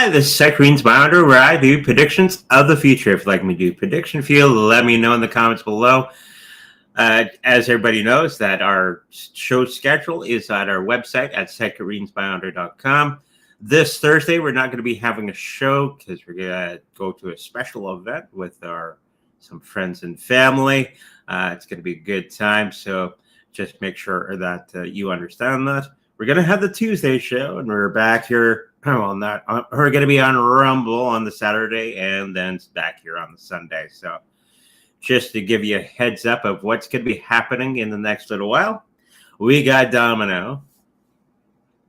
Hi, this is Secrene's Bounder, where I do predictions of the future. If you'd like me to do prediction field, let me know in the comments below. As everybody knows, that our show schedule is at our website at secrenesbounder.com. This Thursday, we're not going to be having a show because we're going to go to a special event with some friends and family. It's going to be a good time, so just make sure that you understand that. We're going to have the Tuesday show, and we're back here. Well, we're going to be on Rumble on the Saturday, and then back here on the Sunday. So just to give you a heads up of what's going to be happening in the next little while, we got Domino.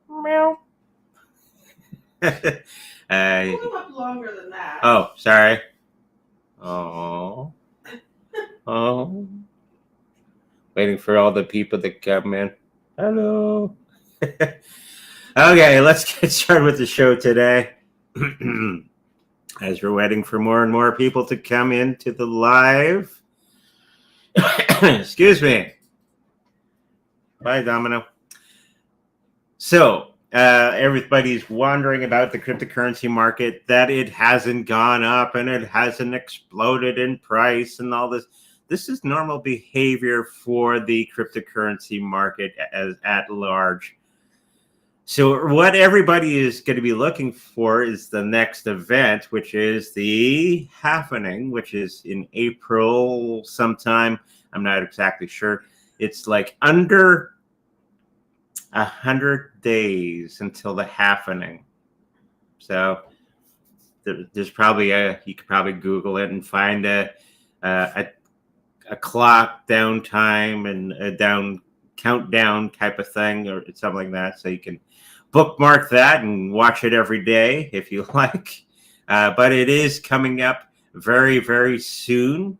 Meow. Hold up longer than that. Oh, sorry. Oh. Waiting for all the people to come in. Hello. Okay, let's get started with the show today. As we're waiting for more and more people to come into the live. Excuse me. Bye, Domino. So, everybody's wondering about the cryptocurrency market, that it hasn't gone up and it hasn't exploded in price and all this. This is normal behavior for the cryptocurrency market at large. So what everybody is going to be looking for is the next event, which is the halvening, which is in April sometime. I'm not exactly sure. It's like under 100 days until the halvening. So there's probably you could probably Google it and find a clock downtime and a countdown type of thing or something like that, so you can bookmark that and watch it every day if you like. But it is coming up very, very soon,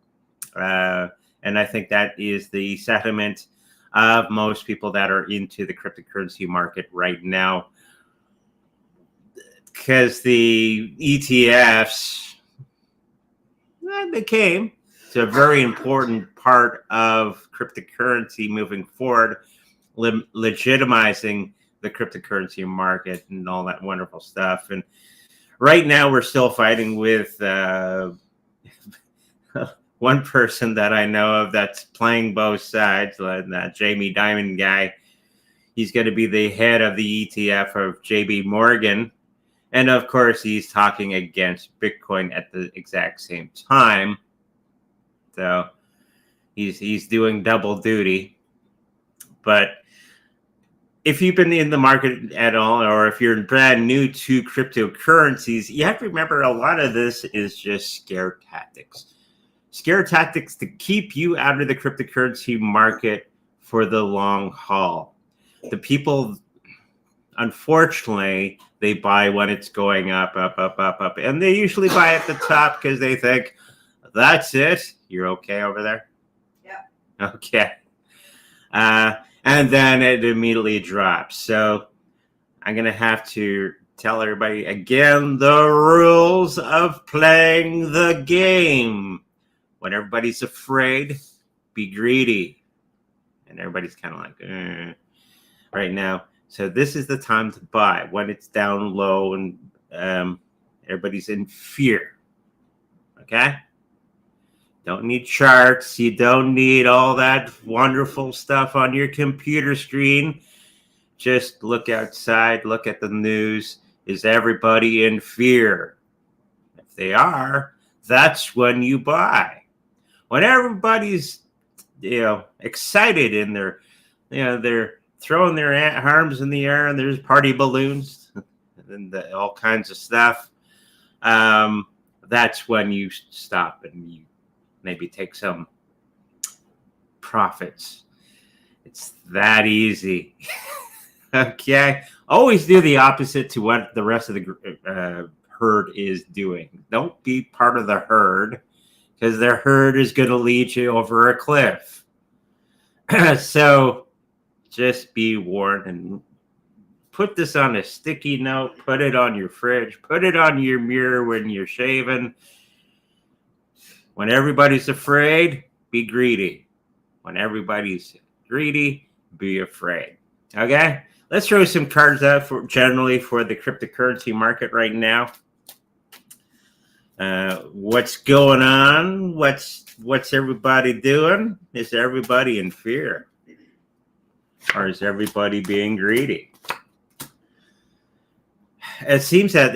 and I think that is the sentiment of most people that are into the cryptocurrency market right now, because the ETFs, they came. It's a very important part of cryptocurrency moving forward, legitimizing the cryptocurrency market and all that wonderful stuff. And right now we're still fighting with one person that I know of that's playing both sides, that Jamie Dimon guy. He's going to be the head of the ETF of JB Morgan. And of course, he's talking against Bitcoin at the exact same time. So he's doing double duty. But if you've been in the market at all, or if you're brand new to cryptocurrencies, you have to remember a lot of this is just scare tactics. Scare tactics to keep you out of the cryptocurrency market for the long haul. The people, unfortunately, they buy when it's going up. And they usually buy at the top because they think, that's it. You're okay over there? Yeah. Okay. And then it immediately drops. So I'm going to have to tell everybody again the rules of playing the game. When everybody's afraid, be greedy. And everybody's kind of like, right now. So this is the time to buy when it's down low and everybody's in fear. Okay? Don't need charts. You don't need all that wonderful stuff on your computer screen. Just look outside, look at the news. Is everybody in fear? If they are, that's when you buy. When everybody's, excited and they're throwing their arms in the air and there's party balloons and all kinds of stuff, that's when you stop and you maybe take some profits. It's that easy. Okay. Always do the opposite to what the rest of the herd is doing. Don't be part of the herd, because the herd is going to lead you over a cliff. So just be warned and put this on a sticky note, put it on your fridge, put it on your mirror when you're shaving. When everybody's afraid, be greedy. When everybody's greedy, be afraid. Okay? Let's throw some cards out generally for the cryptocurrency market right now. What's going on? What's everybody doing? Is everybody in fear? Or is everybody being greedy? It seems that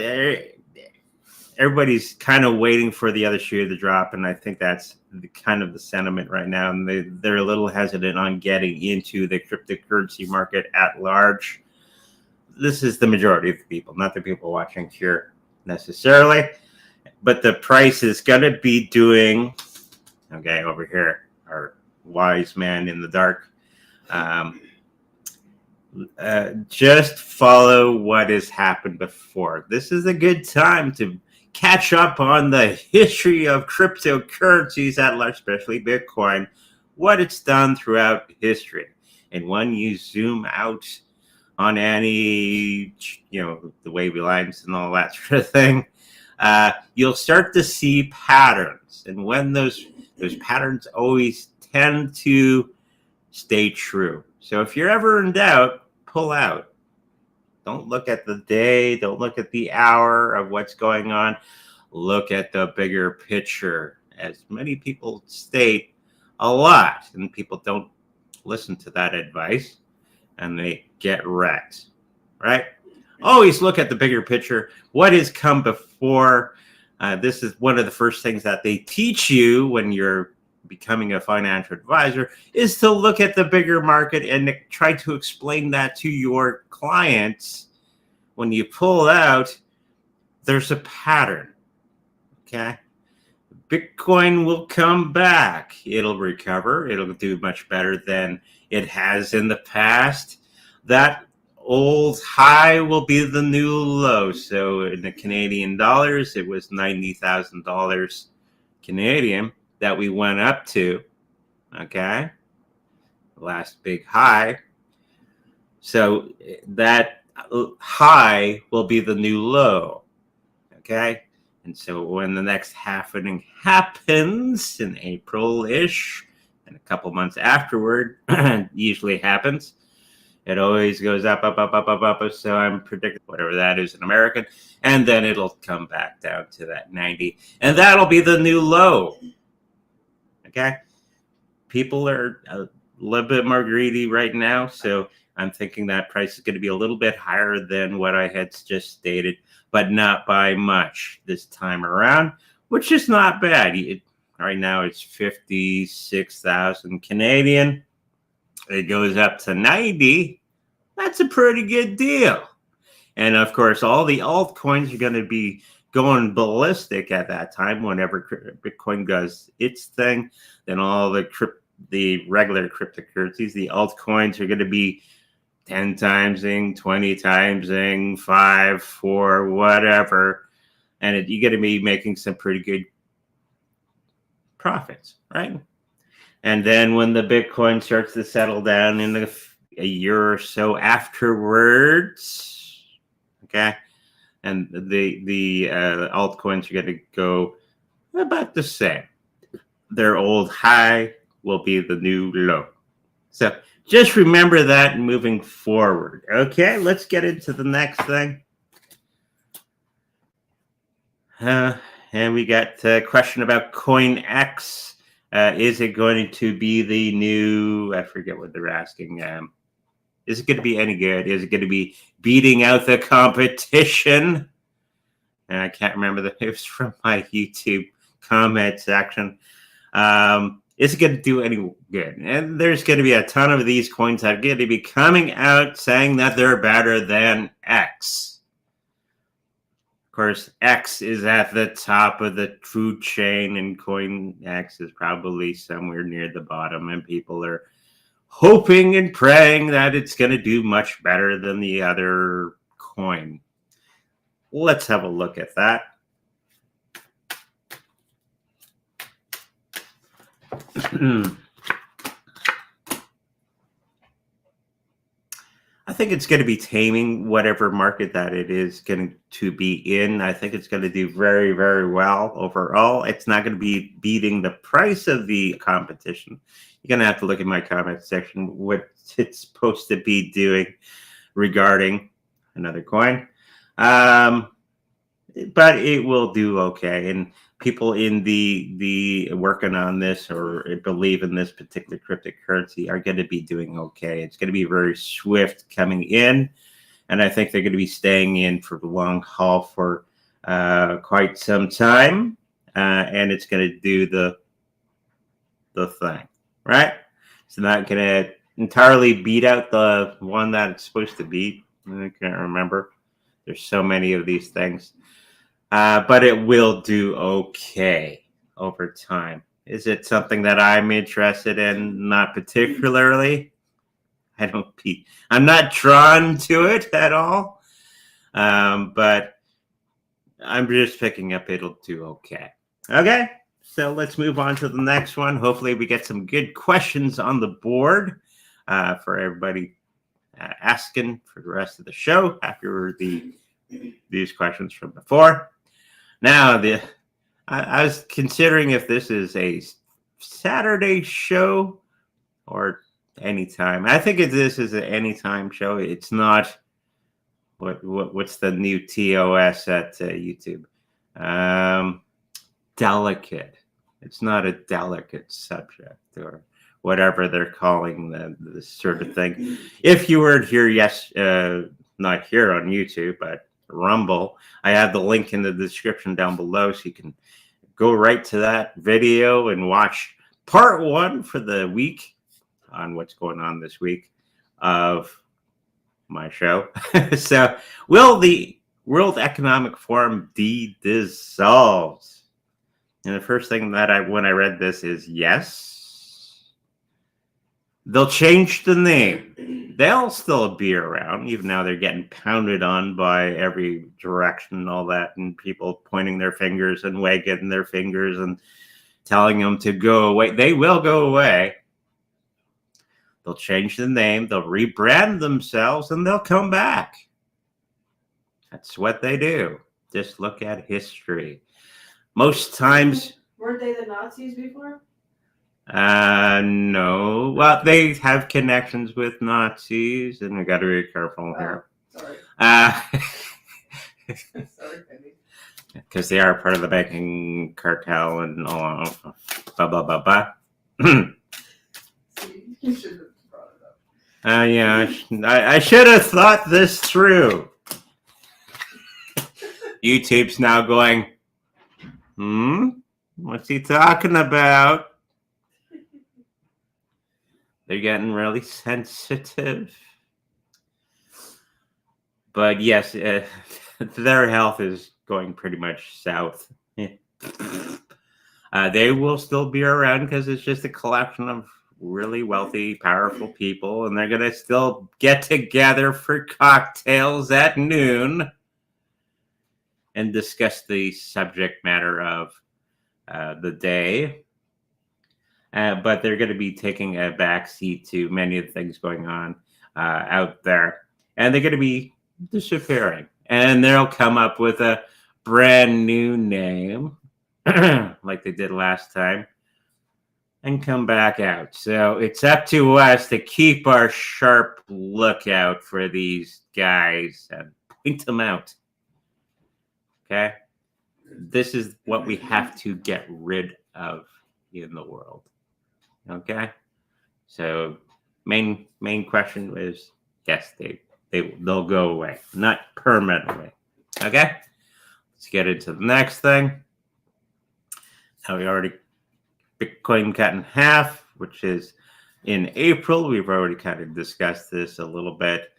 everybody's kind of waiting for the other shoe to drop, and I think that's kind of the sentiment right now. And they're a little hesitant on getting into the cryptocurrency market at large. This is the majority of the people, not the people watching here necessarily. But the price is going to be doing, okay, over here, our wise man in the dark. Just follow what has happened before. This is a good time to catch up on the history of cryptocurrencies at large, especially Bitcoin, what it's done throughout history. And when you zoom out on any, the wavy lines and all that sort of thing, you'll start to see patterns. And when those patterns always tend to stay true. So if you're ever in doubt, pull out. Don't look at the day. Don't look at the hour of what's going on. Look at the bigger picture. As many people state a lot, and people don't listen to that advice, and they get wrecked, right? Always look at the bigger picture. What has come before? This is one of the first things that they teach you when you're becoming a financial advisor, is to look at the bigger market and try to explain that to your clients. When you pull out, there's a pattern, okay? Bitcoin will come back. It'll recover. It'll do much better than it has in the past. That old high will be the new low. So in the Canadian dollars, it was $90,000 Canadian that we went up to, okay? Last big high. So that high will be the new low, okay? And so when the next halvening happens in April-ish, and a couple months afterward, usually happens, it always goes up, up, up, up, up, up. So I'm predicting whatever that is in American, and then it'll come back down to that 90, and that'll be the new low. Okay, people are a little bit more greedy right now, so I'm thinking that price is going to be a little bit higher than what I had just stated, but not by much this time around, which is not bad. Right now it's 56,000 Canadian. It goes up to 90. That's a pretty good deal. And of course, all the altcoins are going to be going ballistic at that time whenever Bitcoin does its thing. Then all the regular cryptocurrencies, the altcoins, are going to be 10 timesing, 20 timesing, 5, 4, whatever. And you're going to be making some pretty good profits, right? And then when the Bitcoin starts to settle down in a year or so afterwards, okay, and the altcoins are going to go about the same. Their old high will be the new low. So just remember that moving forward. Okay, let's get into the next thing. And we got a question about coinex. Is it going to be the new, I forget what they're asking. Is it going to be any good? Is it going to be beating out the competition? And I can't remember it was from my YouTube comment section. Is it going to do any good? And there's going to be a ton of these coins that are going to be coming out saying that they're better than X. Of course, X is at the top of the food chain, and coinex is probably somewhere near the bottom, and people are hoping and praying that it's going to do much better than the other coin. Let's have a look at that. I think it's going to be taming whatever market that it is going to be in. I think it's going to do very, very well overall. It's not going to be beating the price of the competition. You're going to have to look at my comment section, what it's supposed to be doing regarding another coin. but it will do okay. And people in the working on this or believe in this particular cryptocurrency are going to be doing okay. It's going to be very swift coming in, and I think they're going to be staying in for the long haul for quite some time, and it's going to do the thing, right? It's not going to entirely beat out the one that it's supposed to beat. I can't remember. There's so many of these things. But it will do okay over time. Is it something that I'm interested in? Not particularly. I'm not drawn to it at all. But I'm just picking up it'll do okay. Okay, so let's move on to the next one. Hopefully we get some good questions on the board for everybody asking for the rest of the show after these questions from before. Now, I was considering if this is a Saturday show or anytime. I think this is an anytime show. It's not what's the new TOS at YouTube? Delicate. It's not a delicate subject or whatever they're calling this sort of thing. If you were here, not here on YouTube, but Rumble, I have the link in the description down below, so you can go right to that video and watch part 1 for the week on what's going on this week of my show. So, will the World Economic Forum be dissolved? And the first thing that when I read this is yes. They'll change the name. They'll still be around, even now they're getting pounded on by every direction and all that, and people pointing their fingers and wagging their fingers and telling them to go away. They will go away. They'll change the name, they'll rebrand themselves, and they'll come back. That's what they do. Just look at history. Most times... Weren't they the Nazis before? No. Well, they have connections with Nazis, and we got to be careful here. Sorry. Sorry, Penny. Because they are part of the banking cartel and all. Blah blah blah blah. See, you should have brought it up. Yeah, I should have thought this through. YouTube's now going, what's he talking about? They're getting really sensitive. But yes, their health is going pretty much south. They will still be around because it's just a collection of really wealthy, powerful people, and they're going to still get together for cocktails at noon and discuss the subject matter of the day. But they're going to be taking a backseat to many of the things going on out there. And they're going to be disappearing. And they'll come up with a brand new name, like they did last time, and come back out. So it's up to us to keep our sharp lookout for these guys and point them out. Okay? This is what we have to get rid of in the world. Okay, so main question is yes, they'll go away, not permanently. Okay, let's get into the next thing. Now we already Bitcoin cut in half, which is in April. We've already kind of discussed this a little bit,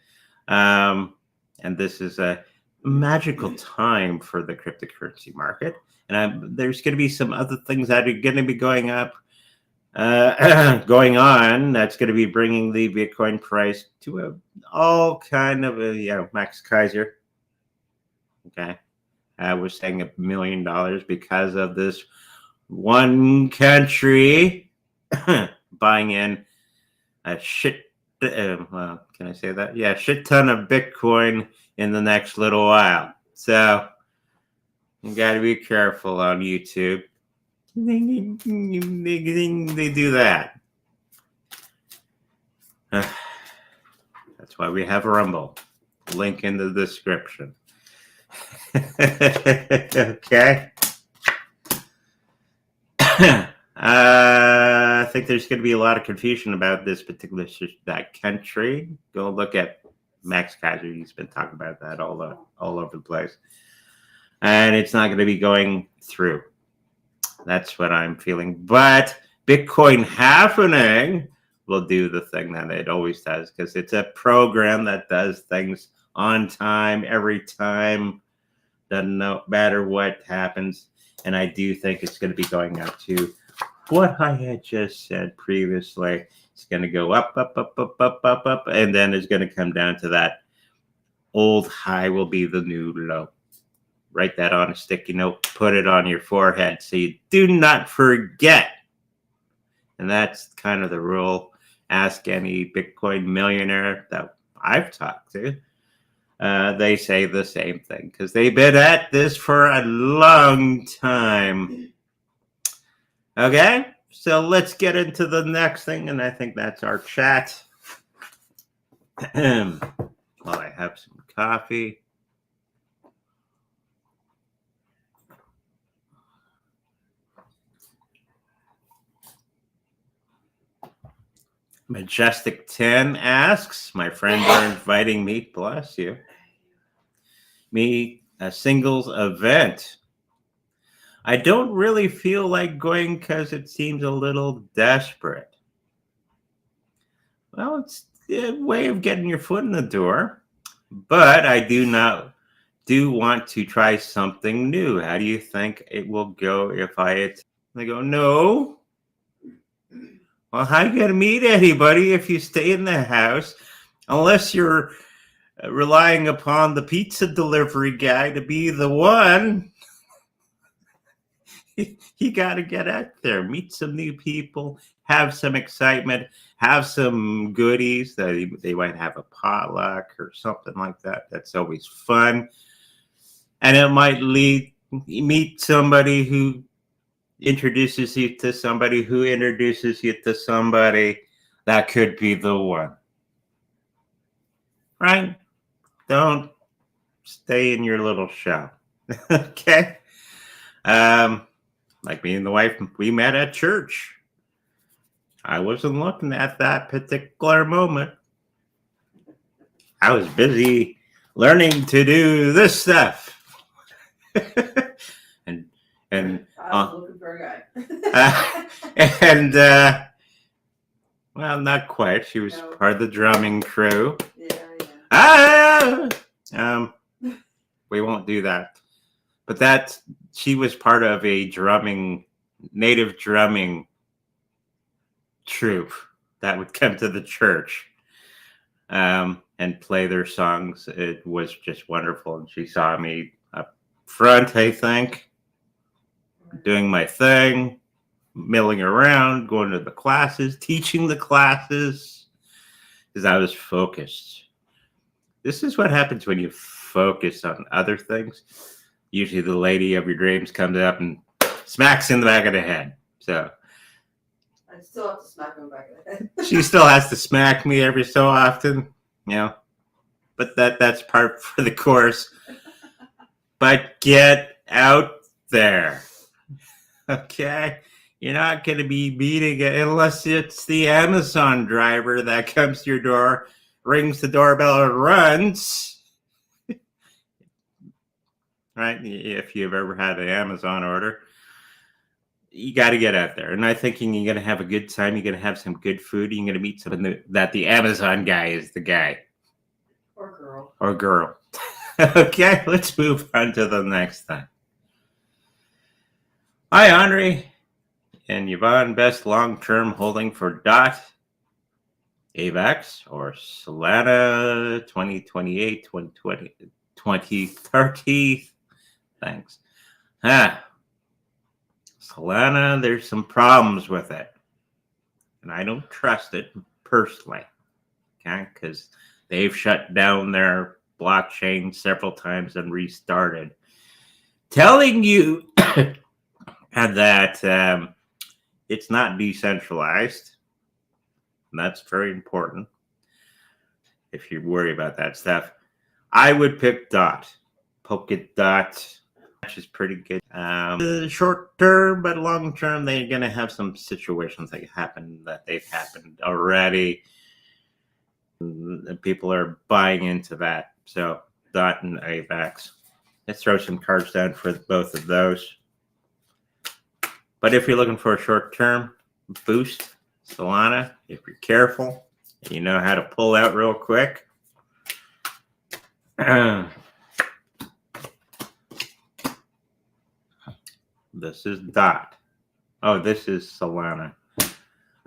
and this is a magical time for the cryptocurrency market. And there's going to be some other things that are going to be going on that's going to be bringing the Bitcoin price to all kind of a Max Kaiser. Okay, we're saying $1 million because of this one country buying in a shit. Well, can I say that? Yeah, shit ton of Bitcoin in the next little while. So you got to be careful on YouTube. They do that. That's why we have Rumble. Link in the description. Okay. I think there's going to be a lot of confusion about this particular that country. Go look at Max Kaiser. He's been talking about that all over the place, and it's not going to be going through. That's what I'm feeling. But Bitcoin happening will do the thing that it always does, because it's a program that does things on time every time. Doesn't matter what happens. And I do think it's going to be going up to what I had just said previously. It's going to go up, up, up, up, up, up, up, and then it's going to come down to that old high will be the new low. Write that on a sticky note, put it on your forehead so you do not forget. And that's kind of the rule. Ask any Bitcoin millionaire that I've talked to. They say the same thing because they've been at this for a long time. Okay, so let's get into the next thing, and I think that's our chat. While I have some coffee. Majestic 10 asks, my friends are inviting me, bless you, me a singles event. I don't really feel like going because it seems a little desperate. Well, it's a way of getting your foot in the door, but I do want to try something new. How do you think it will go if they go, no? Well, how are you going to meet anybody if you stay in the house, unless you're relying upon the pizza delivery guy to be the one? You got to get out there, meet some new people, have some excitement, have some goodies. They might have a potluck or something like that. That's always fun. And it might meet somebody who introduces you to somebody who introduces you to somebody. That could be the one. Right? Don't stay in your little shell. Okay? Like me and the wife, we met at church. I wasn't looking at that particular moment. I was busy learning to do this stuff. and I was looking for a guy. and well, not quite. She was part of the drumming crew. Yeah. We won't do that. But she was part of a native drumming troupe that would come to the church and play their songs. It was just wonderful. And she saw me up front, I think, doing my thing, milling around, going to the classes, teaching the classes, because I was focused. This is what happens when you focus on other things. Usually the lady of your dreams comes up and smacks in the back of the head. So I still have to smack him back in the head. She still has to smack me every so often, but that's part for the course. But get out there. Okay? You're not going to be meeting it unless it's the Amazon driver that comes to your door, rings the doorbell, and runs. Right? If you've ever had an Amazon order, you got to get out there. And I'm thinking you're going to have a good time. You're going to have some good food. You're going to meet someone that the Amazon guy is the guy. Or girl. Okay, let's move on to the next thing. Hi, Andre and Yvonne. Best long-term holding for DOT, AVAX, or Solana 2028, 2020, 2030. Thanks. Solana, there's some problems with it. And I don't trust it personally. Okay? Because they've shut down their blockchain several times and restarted. Telling you that it's not decentralized. And that's very important. If you worry about that stuff, I would pick DOT. polka dot, which is pretty good. Short term, but long term, they're going to have some situations that they've happened already. People are buying into that. So dot and avax. Let's throw some cards down for both of those. But if you're looking for a short term boost, Solana, if you're careful, you know how to pull out real quick. This is dot. Oh, this is Solana.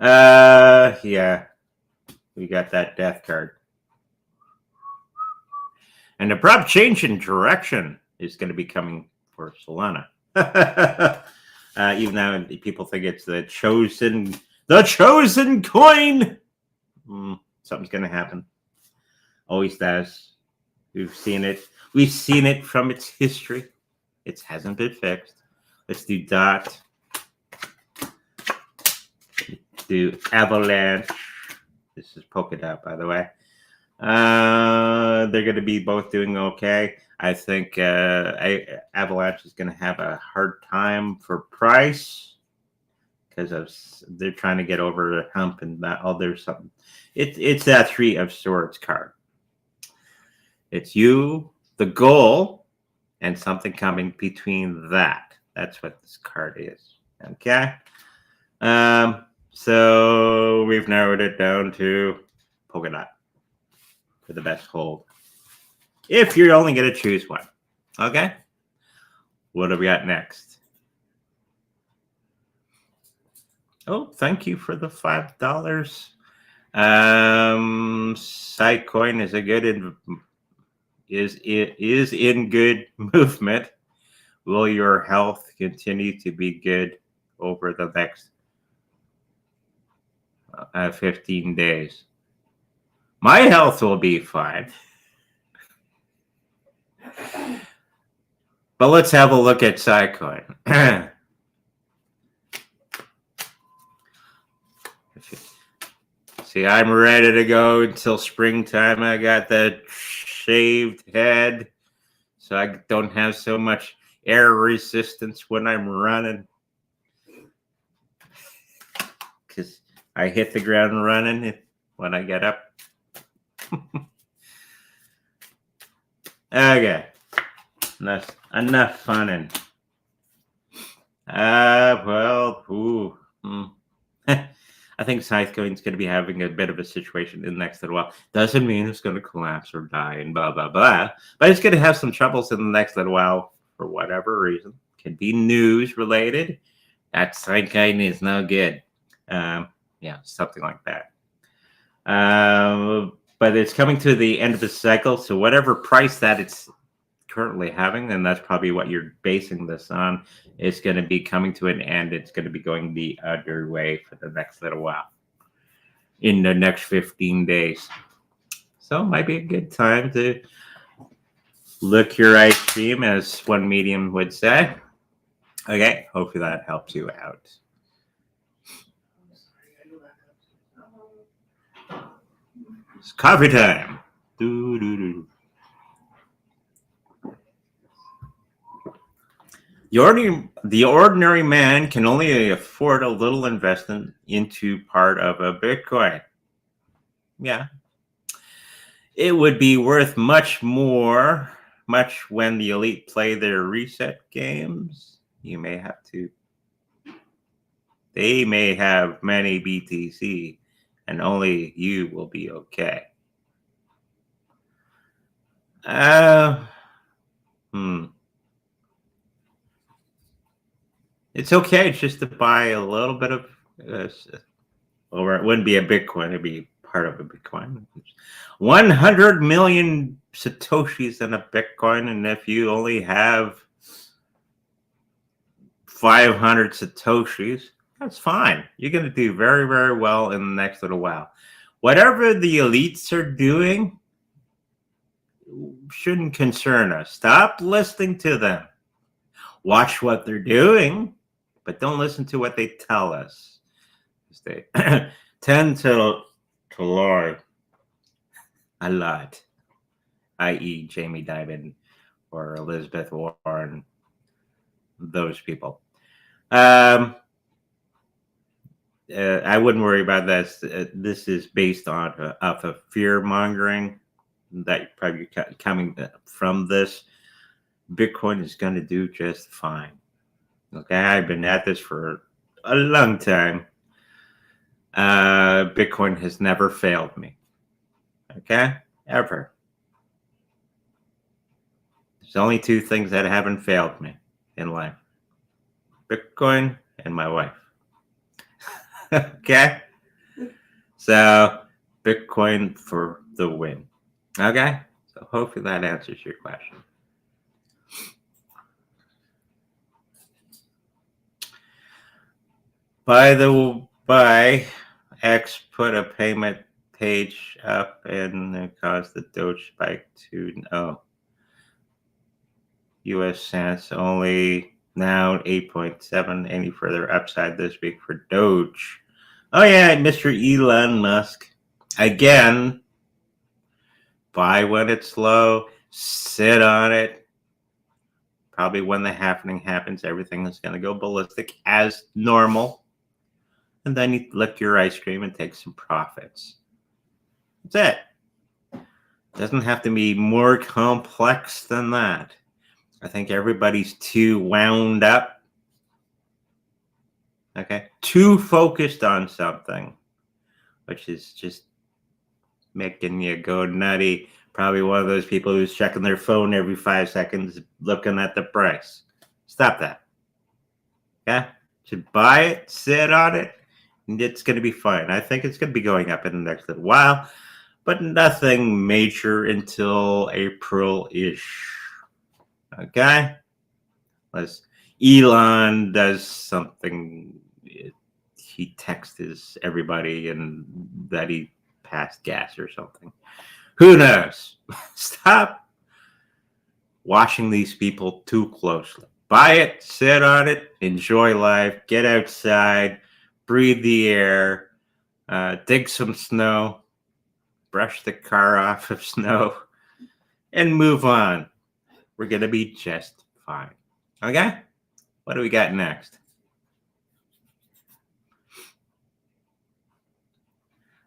Yeah. We got that death card. And the abrupt change in direction is going to be coming for Solana. Even though people think it's the chosen coin. Something's going to happen. Always does. We've seen it. We've seen it from its history. It hasn't been fixed. Let's do dot. Do avalanche. This is polka dot, by the way. They're going to be both doing okay. I think avalanche is going to have a hard time for price because they're trying to get over the hump and that. Oh, there's something. It's that 3 of Swords card. It's you, the goal, and something coming between that. That's what this card is. Okay. So we've narrowed it down to polka dot for the best hold. If you're only going to choose one. Okay. What do we got next? Oh, thank you for the $5. Sitecoin is a good is in good movement. Will your health continue to be good over the next 15 days? My health will be fine. But let's have a look at Sitecoin. See, I'm ready to go until springtime. I got that shaved head, so I don't have so much air resistance when I'm running. Because I hit the ground running when I get up. Okay. Enough funning. I think Sitecoin's going to be having a bit of a situation in the next little while. Doesn't mean it's going to collapse or die and blah, blah, blah. But it's going to have some troubles in the next little while for whatever reason. Could be news related. That Sitecoin is no good. Yeah, something like that. But it's coming to the end of the cycle. So whatever price that it's currently having, and that's probably what you're basing this on, is going to be coming to an end. It's going to be going the other way for the next little while in the next 15 days. So it might be a good time to look your ice cream, as one medium would say. Okay, hopefully that helps you out. It's coffee time. The ordinary man can only afford a little investment into part of a Bitcoin. Yeah. It would be worth much when the elite play their reset games. They may have many BTC, and only you will be okay. It's okay just to buy a little bit of, or it wouldn't be a Bitcoin, it'd be part of a Bitcoin. 100 million Satoshis in a Bitcoin, and if you only have 500 Satoshis, that's fine. You're going to do very, very well in the next little while. Whatever the elites are doing shouldn't concern us. Stop listening to them. Watch what they're doing, but don't listen to what they tell us. They tend to lie a lot, i.e. Jamie Dimon or Elizabeth Warren, those people. I wouldn't worry about this. This is based on off of fear mongering that probably coming from this. Bitcoin is going to do just fine. Okay, I've been at this for a long time. Bitcoin has never failed me. Okay, ever. There's only two things that haven't failed me in life: Bitcoin and my wife. Okay, so Bitcoin for the win. Okay, so hopefully that answers your question. By the way, X put a payment page up and it caused the Doge spike to US cents, only now 8.7. Any further upside this week for Doge? Oh yeah, Mr. Elon Musk. Again, buy when it's low, sit on it. Probably when the halving happens, everything is going to go ballistic as normal. And then you lick your ice cream and take some profits. That's it. Doesn't have to be more complex than that. I think everybody's too wound up. Okay. Too focused on something, which is just making you go nutty. Probably one of those people who's checking their phone every 5 seconds, looking at the price. Stop that. Okay. Should buy it, sit on it, and it's going to be fine. I think it's going to be going up in the next little while, but nothing major until April-ish. Okay? Unless Elon does something, he texts everybody and that he passed gas or something. Who knows? Stop watching these people too closely. Buy it, sit on it, enjoy life, get outside, breathe the air, dig some snow, brush the car off of snow, and move on. We're going to be just fine. Okay? What do we got next?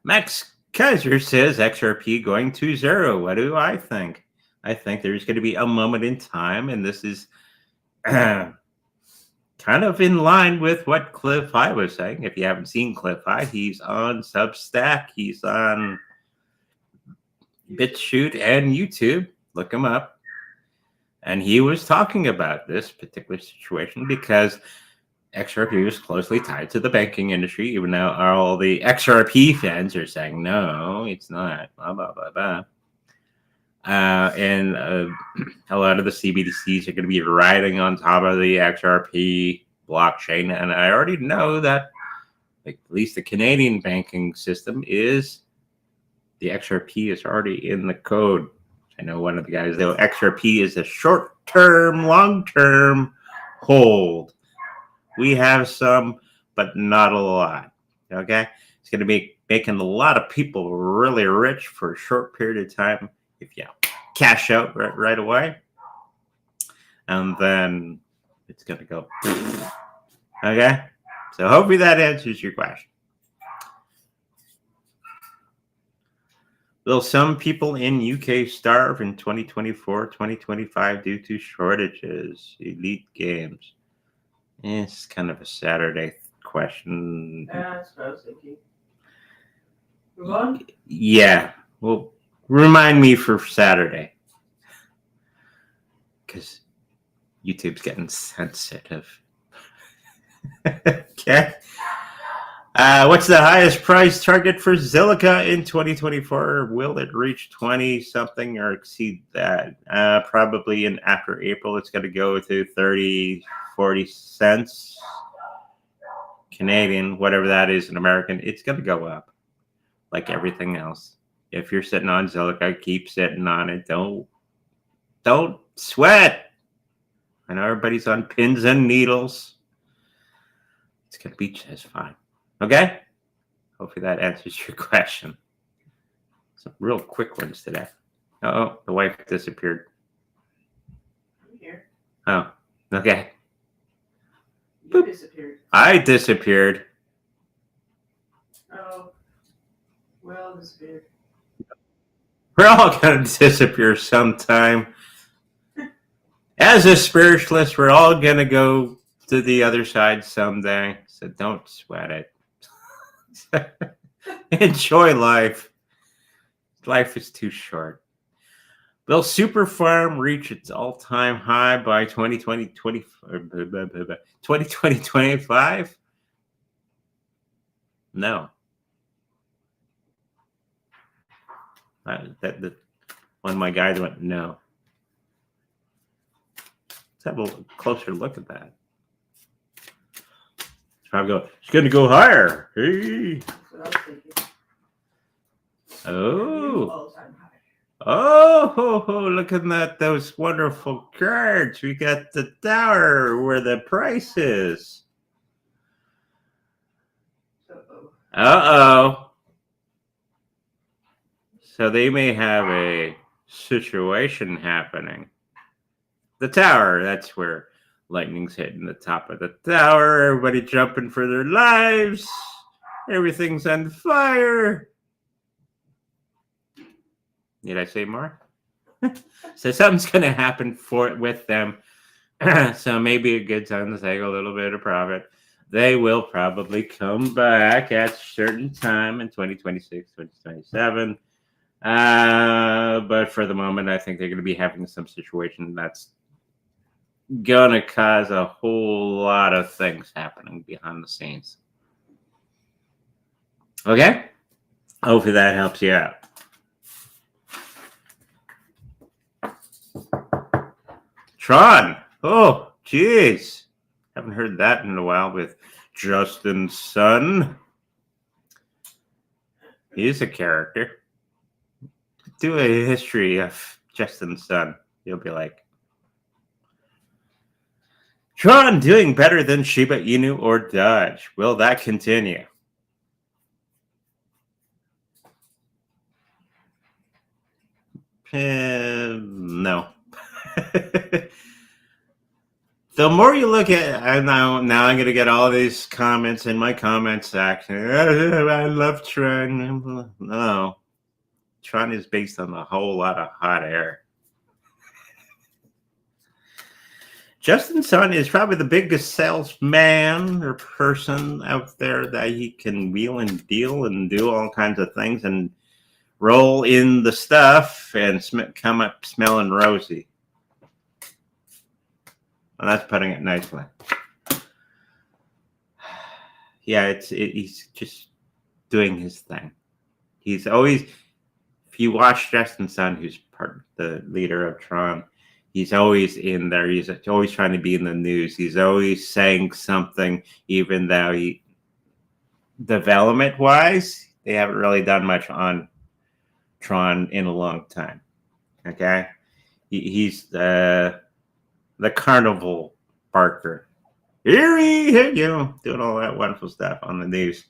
Max Kaiser says XRP going to zero. What do I think? I think there's going to be a moment in time, and this is kind of in line with what Cliff High was saying. If you haven't seen Cliff High, he's on Substack, he's on BitChute and YouTube. Look him up. And he was talking about this particular situation because XRP is closely tied to the banking industry, even though all the XRP fans are saying, no, it's not, blah, blah, blah, blah. And a lot of the CBDCs are going to be riding on top of the XRP blockchain. And I already know that, like, at least the Canadian banking system is, the XRP is already in the code. I know one of the guys, though, XRP is a short-term, long-term hold. We have some, but not a lot. Okay? It's going to be making a lot of people really rich for a short period of time if you cash out right away. And then it's going to go. Okay? So hopefully that answers your question. Will some people in UK starve in 2024, 2025 due to shortages? Elite Games. It's kind of a Saturday question. That's what I was thinking. Move on? Yeah. Well, remind me for Saturday. Because YouTube's getting sensitive. Okay. What's the highest price target for Zilliqa in 2024? Will it reach 20 something or exceed that? Probably in after April, it's going to go to 30, 40 cents Canadian, whatever that is in American. It's going to go up like everything else. If you're sitting on Zilliqa, keep sitting on it. Don't sweat. I know everybody's on pins and needles. It's going to be just fine. Okay? Hopefully that answers your question. Some real quick ones today. Uh-oh, the wife disappeared. Oh, okay. You disappeared. I disappeared. Oh. Well, disappeared. We're all going to disappear sometime. As a spiritualist, we're all going to go to the other side someday. So don't sweat it. Enjoy life. Life is too short. Will Super Farm reach its all-time high by 2025? No. That one of my guys went, no. Let's have a closer look at that. It's going to go higher. Hey. That's what I was thinking. Oh. All-time high. Oh, look at that. Those wonderful cards. We got the tower where the price is. Uh-oh. So they may have a situation happening. The tower, that's where lightning's hitting the top of the tower. Everybody jumping for their lives. Everything's on fire. Did I say more? So something's going to happen with them. So maybe a good time to take a little bit of profit. They will probably come back at a certain time in 2026, 2027. But for the moment, I think they're going to be having some situation that's going to cause a whole lot of things happening behind the scenes. Okay? Hopefully that helps you out. Tron. Oh, jeez. Haven't heard that in a while with Justin's son. He's a character. Do a history of Justin's son. You'll be like, Tron doing better than Shiba Inu or Dodge. Will that continue? No. The more you look at, now I'm going to get all these comments in my comment section. I love Tron. No. Tron is based on a whole lot of hot air. Justin Sun is probably the biggest salesman or person out there that he can wheel and deal and do all kinds of things and roll in the stuff and come up smelling rosy. Well, that's putting it nicely. Yeah, he's just doing his thing. He's always, if you watch Justin Sun, who's the leader of Tron, he's always in there. He's always trying to be in the news. He's always saying something, even though development-wise, they haven't really done much on Tron in a long time. Okay? He's the carnival barker. Doing all that wonderful stuff on the news.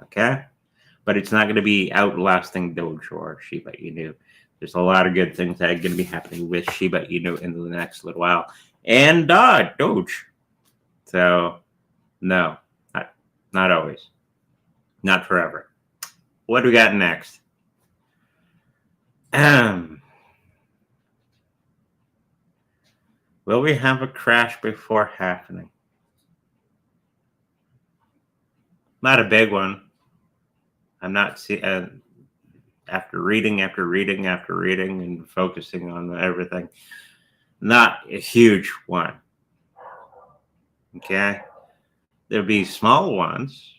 Okay? But it's not going to be outlasting Doge or Shiba Inu. There's a lot of good things that are going to be happening with Shiba Inu in the next little while. And Doge. So, no. Not always. Not forever. What do we got next? Will we have a crash before happening? Not a big one. I'm not seeing... after reading and focusing on everything, not a huge one. Okay? There'll be small ones,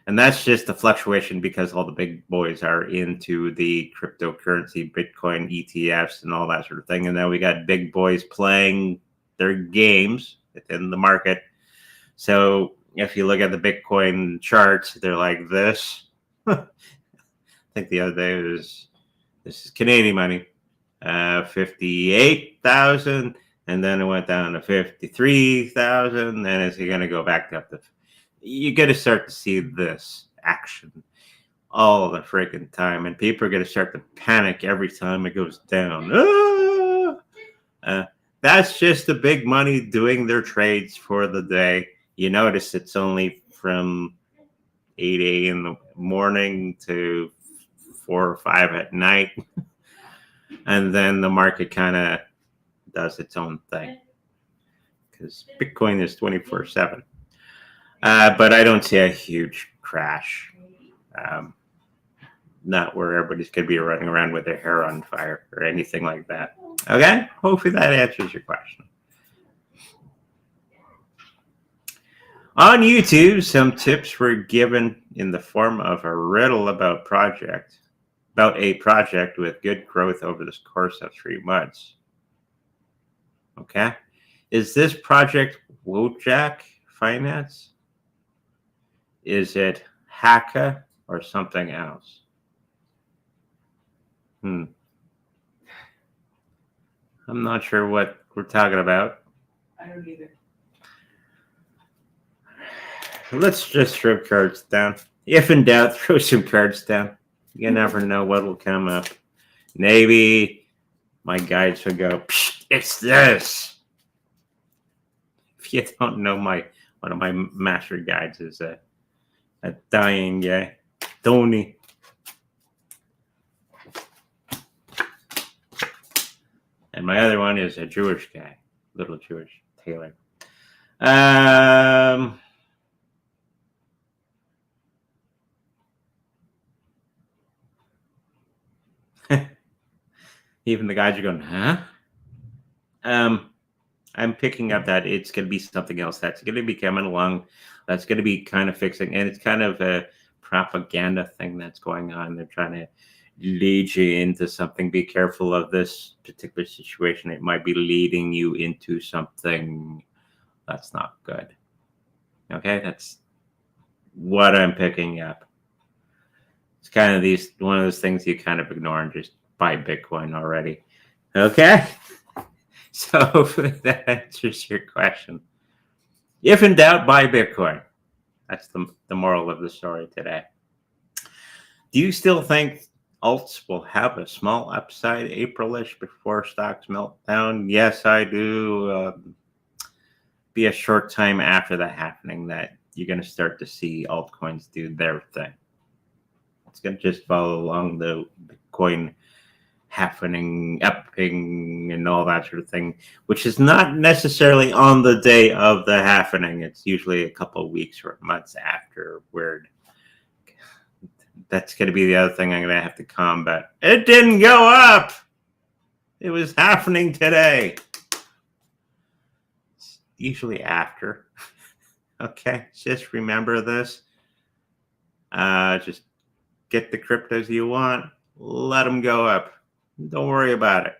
and that's just the fluctuation because all the big boys are into the cryptocurrency, Bitcoin, ETFs, and all that sort of thing. And then we got big boys playing their games within the market. So if you look at the Bitcoin charts, they're like this. I think the other day this is Canadian money, 58,000, and then it went down to 53,000, and it's going to go back up to. You got to start to see this action all the freaking time, and people are going to start to panic every time it goes down. that's just the big money doing their trades for the day. You notice it's only from 8 a.m. in the morning to 4 or 5 at night. And then the market kind of does its own thing because Bitcoin is 24/7. But I don't see a huge crash. Not where everybody's going to be running around with their hair on fire or anything like that. Okay? Hopefully that answers your question. On YouTube, some tips were given in the form of a riddle about a project with good growth over the course of 3 months. Okay? Is this project Wojak Finance? Is it Haka or something else? I'm not sure what we're talking about. I don't either. Let's just throw cards down. If in doubt, throw some cards down. You never know what will come up. Maybe my guides will go, it's this. If you don't know, one of my master guides is a dying guy, Tony. And my other one is a Jewish guy, little Jewish tailor. Even the guys are going, huh? I'm picking up that it's going to be something else that's going to be coming along. That's going to be kind of fixing. And it's kind of a propaganda thing that's going on. They're trying to lead you into something. Be careful of this particular situation. It might be leading you into something that's not good. Okay, that's what I'm picking up. It's kind of one of those things you kind of ignore and just buy Bitcoin already. Okay, so hopefully that answers your question. If in doubt, buy Bitcoin. That's the moral of the story today. Do you still think alts will have a small upside April-ish before stocks melt down? Yes, I do. Be a short time after that happening that you're going to start to see altcoins do their thing. It's going to just follow along the Bitcoin happening, upping, and all that sort of thing, which is not necessarily on the day of the happening. It's usually a couple of weeks or months afterward. That's going to be the other thing I'm going to have to combat. It didn't go up. It was happening today. It's usually after. Okay, just remember this. Just get the cryptos you want. Let them go up. Don't worry about it.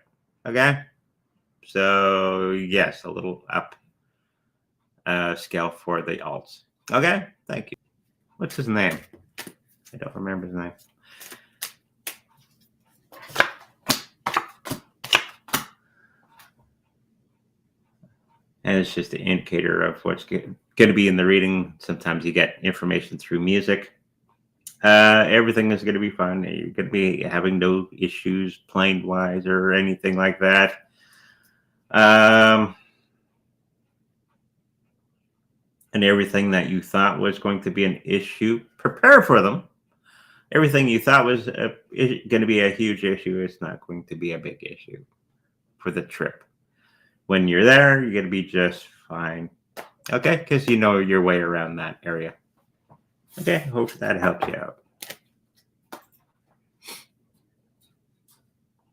Okay? So, yes, a little up scale for the alts. Okay? Thank you. What's his name? I don't remember his name. And it's just an indicator of what's going to be in the reading. Sometimes you get information through music. Everything is going to be fine. You're going to be having no issues plane-wise or anything like that. And everything that you thought was going to be an issue, prepare for them. Everything you thought was going to be a huge issue is not going to be a big issue for the trip. When you're there, you're going to be just fine. Okay? Because you know your way around that area. Okay? Hope that helps you out.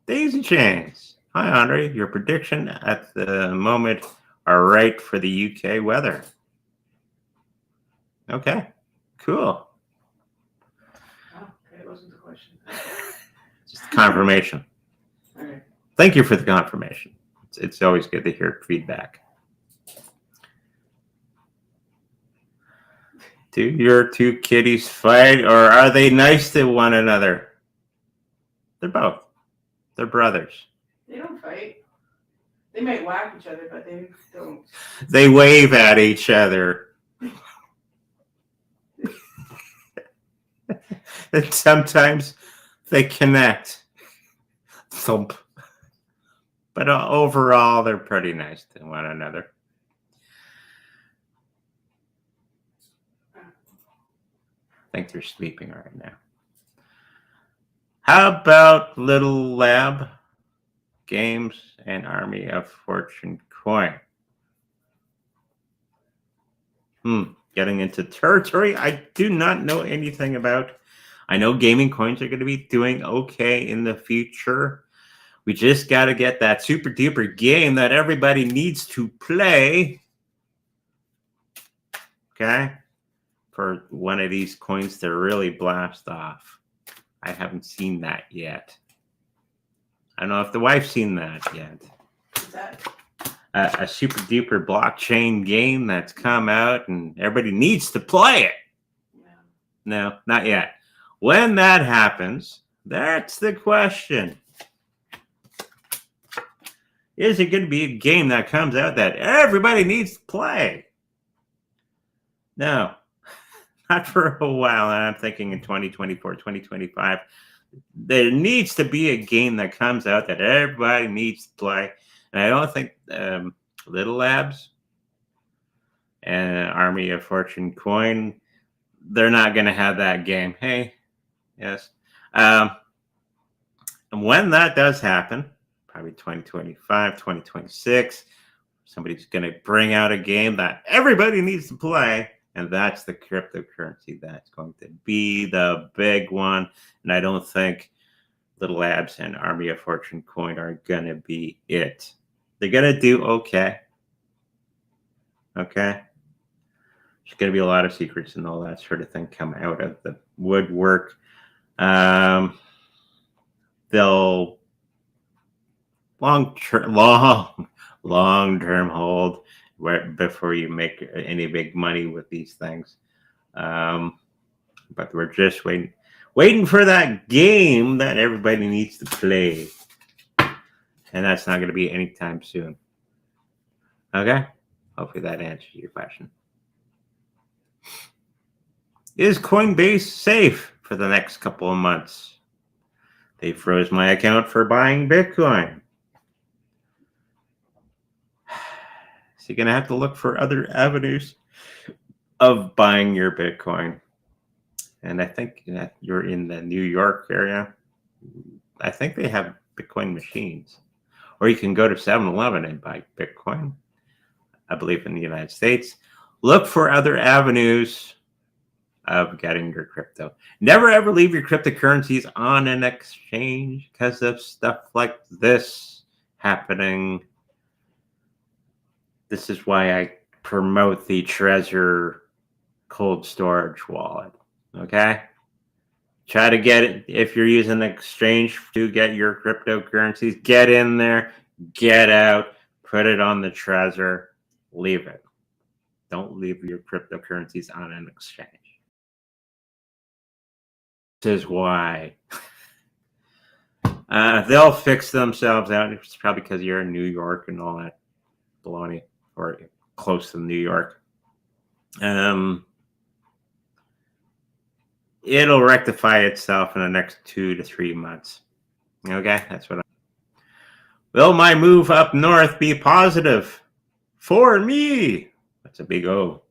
Daisy Chains. Hi, Andre. Your prediction at the moment are right for the UK weather. Okay. Cool. That wasn't the question. Just confirmation. All right. Thank you for the confirmation. It's always good to hear feedback. Do your two kitties fight, or are they nice to one another? They're both. They're brothers. They don't fight. They might whack each other, but they don't. They wave at each other. And sometimes they connect. Thump. But overall, they're pretty nice to one another. I think they're sleeping right now. How about Little Lab Games and Army of Fortune coin? Getting into territory I do not know anything about. I know gaming coins are going to be doing okay in the future. We just got to get that super duper game that everybody needs to play. Okay? For one of these coins to really blast off. I haven't seen that yet. I don't know if the wife's seen that yet. What's that? A super duper blockchain game that's come out and everybody needs to play it. No, not yet. When that happens, that's the question. Is it going to be a game that comes out that everybody needs to play? No, not for a while. And I'm thinking in 2024, 2025, there needs to be a game that comes out that everybody needs to play. And I don't think Little Labs and Army of Fortune coin, they're not going to have that game. Hey, yes. And when that does happen, probably 2025, 2026, somebody's going to bring out a game that everybody needs to play. And that's the cryptocurrency that's going to be the big one. And I don't think Little Labs and Army of Fortune coin are going to be it. They're going to do okay. Okay. There's going to be a lot of secrets and all that sort of thing come out of the woodwork. They'll long-term hold before you make any big money with these things. But we're just waiting for that game that everybody needs to play. And that's not going to be anytime soon. Okay? Hopefully that answers your question. Is Coinbase safe for the next couple of months? They froze my account for buying Bitcoin. So you're going to have to look for other avenues of buying your Bitcoin. And I think that you're in the New York area. I think they have Bitcoin machines. Or you can go to 7-Eleven and buy Bitcoin. I believe in the United States. Look for other avenues of getting your crypto. Never ever leave your cryptocurrencies on an exchange because of stuff like this happening. This is why I promote the Trezor cold storage wallet. Okay? Try to get it. If you're using an exchange to get your cryptocurrencies, get in there, get out, put it on the Trezor, leave it. Don't leave your cryptocurrencies on an exchange. This is why. They'll fix themselves out. It's probably because you're in New York and all that baloney, or close to New York. It'll rectify itself in the next 2 to 3 months. Okay, that's what. Will my move up north be positive for me? That's a big O.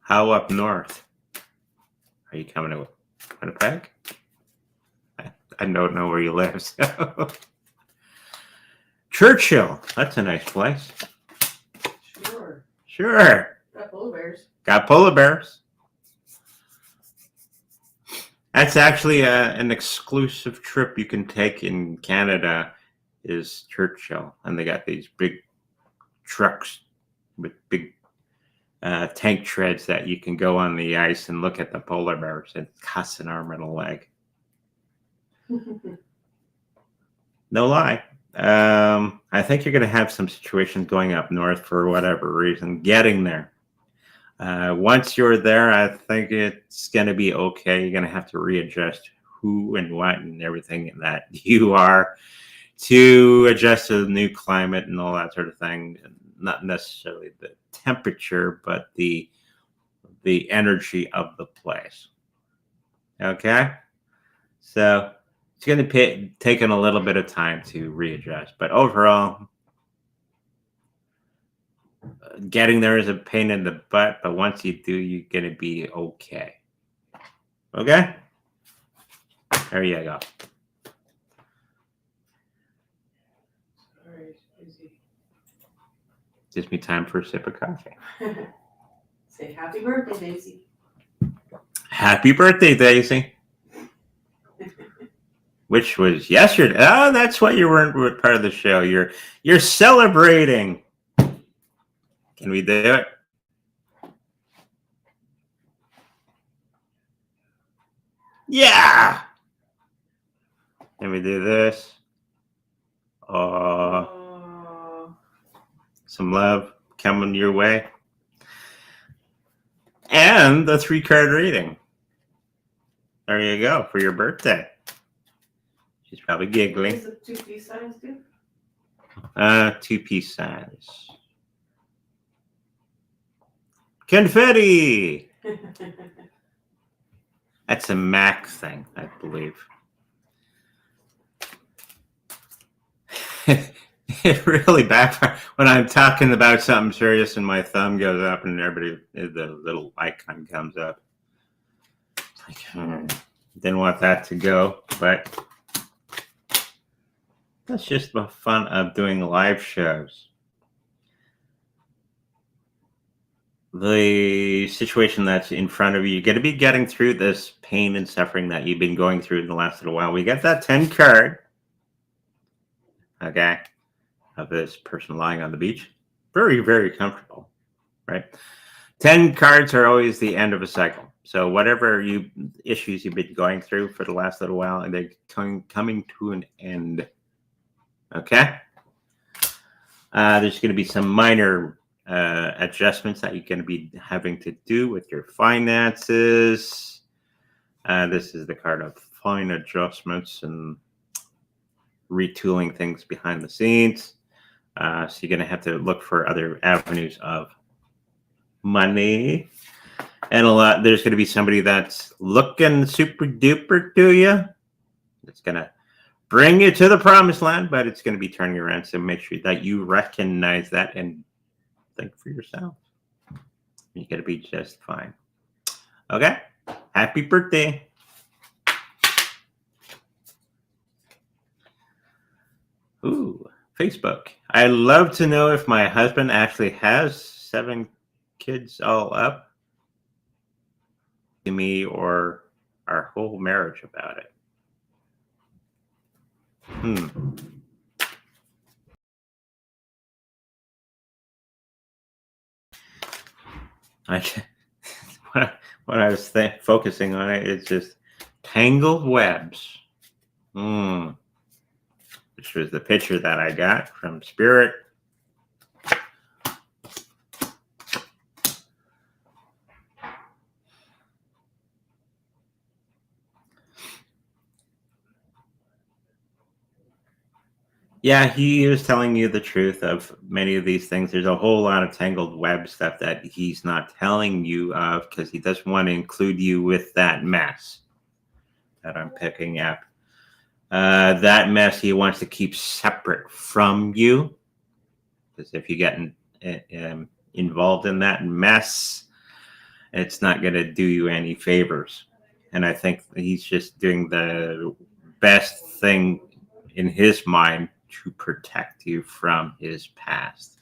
How up north? Are you coming to Winnipeg? I don't know where you live. So. Churchill, that's a nice place. Sure. Got polar bears. Got polar bears. That's actually an exclusive trip you can take in Canada is Churchill. And they got these big trucks with big tank treads that you can go on the ice and look at the polar bears. It costs an arm and a leg. No lie. I think you're going to have some situations going up north for whatever reason, getting there. Once you're there, I think it's going to be okay. You're going to have to readjust who and what and everything that you are to adjust to the new climate and all that sort of thing. Not necessarily the temperature, but the energy of the place. Okay? So it's going to take a little bit of time to readjust. But overall, getting there is a pain in the butt. But once you do, you're going to be okay. Okay? There you go. Sorry, busy. Gives me time for a sip of coffee. Say happy birthday, Daisy. Happy birthday, Daisy. Which was yesterday. Oh, that's why you weren't part of the show. You're celebrating. Can we do it? Yeah. Can we do this? Some love coming your way. And the 3-card reading. There you go for your birthday. She's probably giggling. What does the 2 peace signs do? 2 peace signs. Confetti. That's a Mac thing, I believe. It really backfires when I'm talking about something serious and my thumb goes up and the little icon comes up. It's like, didn't want that to go, but that's just the fun of doing live shows. The situation that's in front of you, you're going to be getting through this pain and suffering that you've been going through in the last little while. We got that 10 card. Okay. Of this person lying on the beach. Very, very comfortable, right? 10 cards are always the end of a cycle. So whatever issues you've been going through for the last little while, and they're coming to an end. Okay? There's going to be some minor adjustments that you're going to be having to do with your finances. This is the card of fine adjustments and retooling things behind the scenes. So you're going to have to look for other avenues of money. And there's going to be somebody that's looking super duper to you. It's going to bring you to the promised land, but it's going to be turning around. So make sure that you recognize that and think for yourself. You're going to be just fine. Okay? Happy birthday. Ooh. Facebook. I'd love to know if my husband actually has 7 kids all up to me or our whole marriage about it. When I was focusing on it, it's just tangled webs. Which was the picture that I got from Spirit. Yeah, he was telling you the truth of many of these things. There's a whole lot of tangled web stuff that he's not telling you of because he doesn't want to include you with that mess that I'm picking up. That mess he wants to keep separate from you, because if you get involved in that mess, it's not going to do you any favors. And I think he's just doing the best thing in his mind to protect you from his past.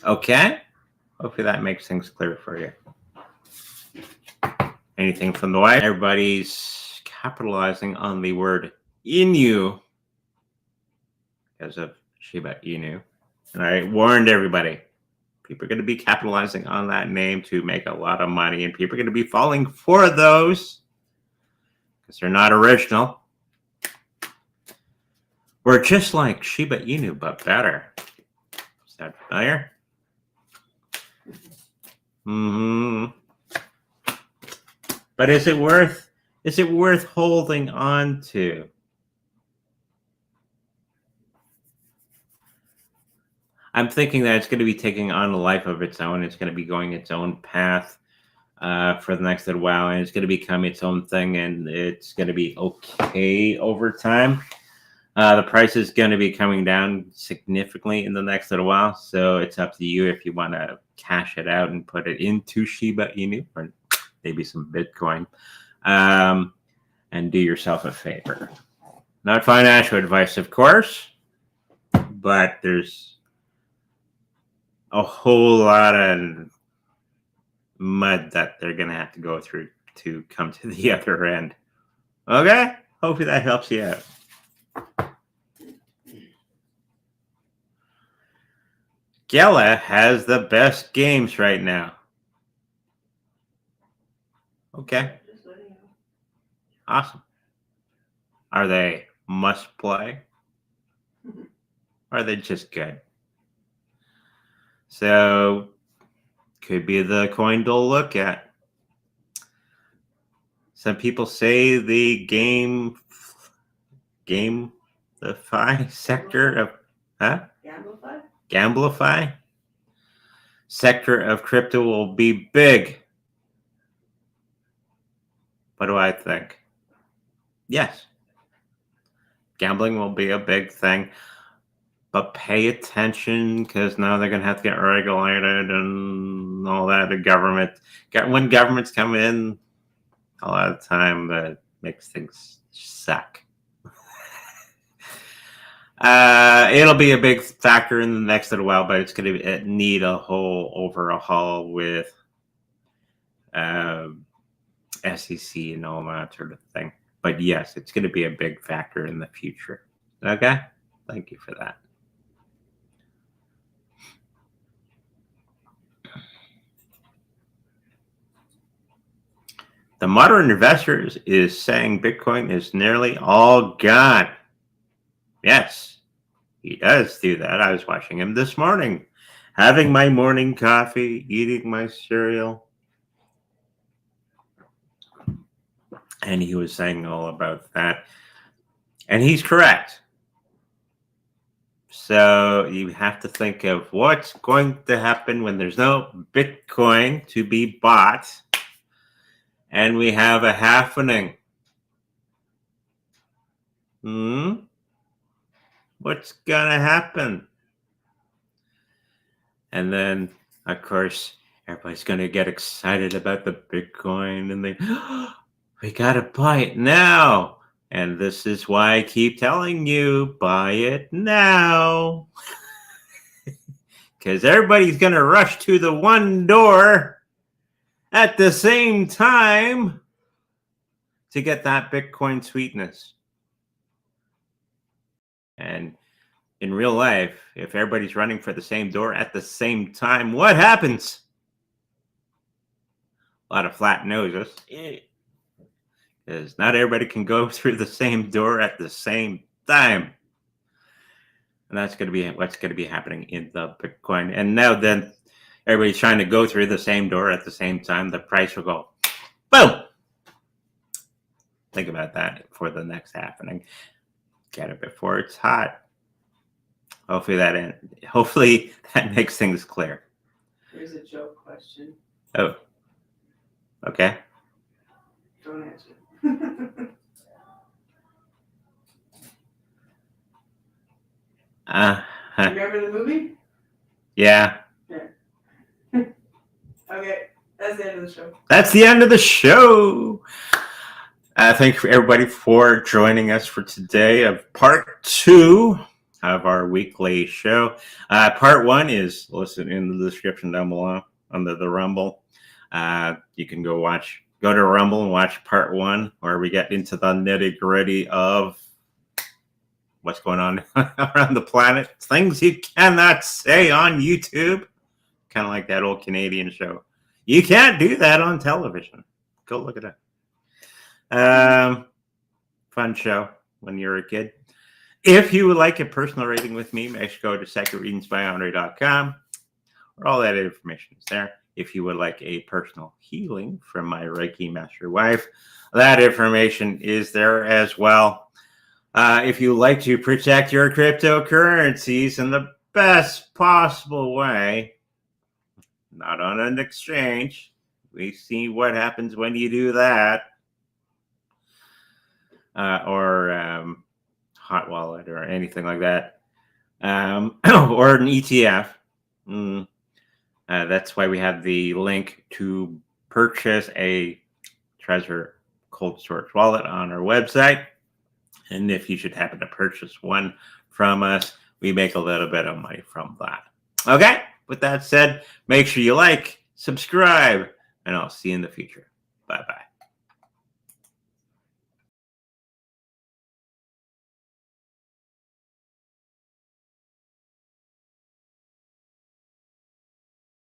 Okay? Hopefully that makes things clear for you. Anything from the wife? Everybody's capitalizing on the word Inu because of Shiba Inu. And I warned everybody, people are going to be capitalizing on that name to make a lot of money, and people are going to be falling for those because they're not original. We're just like Shiba Inu, but better. Is that familiar? But is it worth holding on to? I'm thinking that it's going to be taking on a life of its own. It's going to be going its own path. for the next little while, and it's going to become its own thing, and it's going to be okay over time. The price is going to be coming down significantly in the next little while, so it's up to you if you want to cash it out and put it into Shiba Inu or maybe some Bitcoin, and do yourself a favor. Not financial advice, of course, but there's a whole lot of mud that they're going to have to go through to come to the other end. Okay? Hopefully that helps you out. Gela has the best games right now. Okay. Awesome. Are they must play? Or are they just good? So, could be the coin to look at. Some people say the gamify sector of Gamblify sector of crypto will be big. What do I think? Yes. Gambling will be a big thing. But pay attention, because now they're going to have to get regulated and all that. When governments come in, a lot of time that makes things suck. It'll be a big factor in the next little while, but it's going to need a whole overhaul with SEC and all that sort of thing. But yes, it's going to be a big factor in the future. Okay? Thank you for that. The modern investor is saying Bitcoin is nearly all gone. Yes, he does do that. I was watching him this morning, having my morning coffee, eating my cereal. And he was saying all about that. And he's correct. So you have to think of what's going to happen when there's no Bitcoin to be bought. And we have a happening. What's gonna happen? And then, of course, everybody's gonna get excited about the Bitcoin, and we gotta buy it now. And this is why I keep telling you, buy it now. Because everybody's gonna rush to the one door at the same time to get that Bitcoin sweetness. And in real life, if everybody's running for the same door at the same time, what happens? A lot of flat noses. Because not everybody can go through the same door at the same time. And that's going to be what's going to be happening in the Bitcoin. And now then, everybody's trying to go through the same door at the same time. The price will go, boom. Think about that for the next happening. Get it before it's hot. Hopefully that makes things clear. Here's a joke question. Oh. Okay. Don't answer. Remember the movie? Yeah. Okay, that's the end of the show. That's the end of the show. Thank you everybody for joining us for today of part 2 of our weekly show. Part 1 is listed in the description down below under the Rumble. You can go to Rumble and watch part 1, where we get into the nitty-gritty of what's going on around the planet. Things you cannot say on YouTube. Kind of like that old Canadian show. You can't do that on television. Go look it up. Fun show when you're a kid. If you would like a personal reading with me, make sure to go to secretreadingsbyandre.com, where all that information is there. If you would like a personal healing from my Reiki Master Wife, that information is there as well. If you like to protect your cryptocurrencies in the best possible way, not on an exchange, We see what happens when you do that. Or hot wallet or anything like that. Or an ETF. That's why we have the link to purchase a Trezor cold storage wallet on our website. And if you should happen to purchase one from us, we make a little bit of money from that. Okay, with that said, make sure you like, subscribe, and I'll see you in the future. Bye-bye.